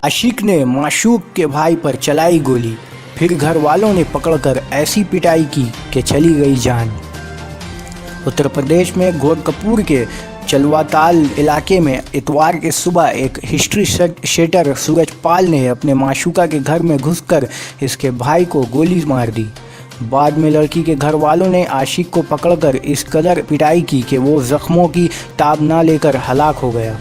आशिक ने माशूक के भाई पर चलाई गोली, फिर घर वालों ने पकड़कर ऐसी पिटाई की कि चली गई जान। उत्तर प्रदेश में गोरखपुर के चलवाताल इलाके में इतवार के सुबह एक हिस्ट्री शेटर सूरजपाल ने अपने माशूका के घर में घुसकर इसके भाई को गोली मार दी। बाद में लड़की के घर वालों ने आशिक को पकड़कर इस कदर पिटाई की कि वो जख्मों की ताब ना लेकर हलाक हो गया।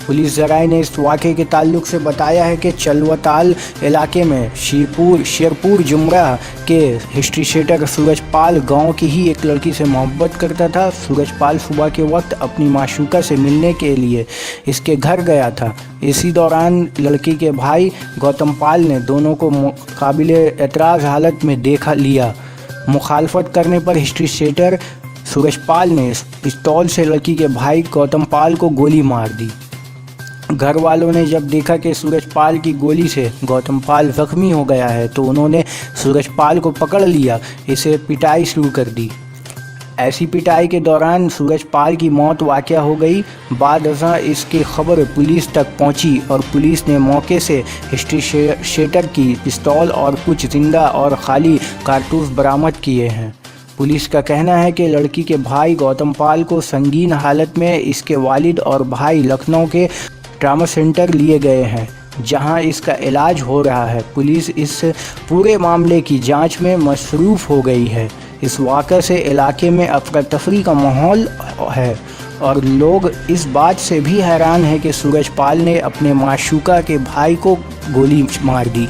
पुलिस ज़राए ने इस वाक़े के ताल्लुक से बताया है कि चलवताल इलाके में शेरपुर जुमरा के हिस्ट्री शेटर सूरजपाल गांव की ही एक लड़की से मोहब्बत करता था। सूरजपाल सुबह के वक्त अपनी माशूका से मिलने के लिए इसके घर गया था। इसी दौरान लड़की के भाई गौतम पाल ने दोनों को काबिल एतराज़ हालत में देखा लिया। मुखालफत करने पर हिस्ट्री शेटर सूरजपाल ने पिस्तौल से लड़की के भाई गौतम पाल को गोली मार दी। घर वालों ने जब देखा कि सूरजपाल की गोली से गौतम पाल ज़ख्मी हो गया है तो उन्होंने सूरजपाल को पकड़ लिया, इसे पिटाई शुरू कर दी। ऐसी पिटाई के दौरान सूरजपाल की मौत वाक़या हो गई। बाद अज़ां इसकी खबर पुलिस तक पहुंची और पुलिस ने मौके से हिस्ट्री शेटर की पिस्तौल और कुछ जिंदा और खाली कारतूस बरामद किए हैं। पुलिस का कहना है कि लड़की के भाई गौतम पाल को संगीन हालत में इसके वालिद और भाई लखनऊ के ट्रामा सेंटर लिए गए हैं, जहां इसका इलाज हो रहा है। पुलिस इस पूरे मामले की जांच में मसरूफ़ हो गई है। इस वाक़े से इलाके में अफरा तफरी का माहौल है और लोग इस बात से भी हैरान हैं कि सूरजपाल ने अपने माशूका के भाई को गोली मार दी।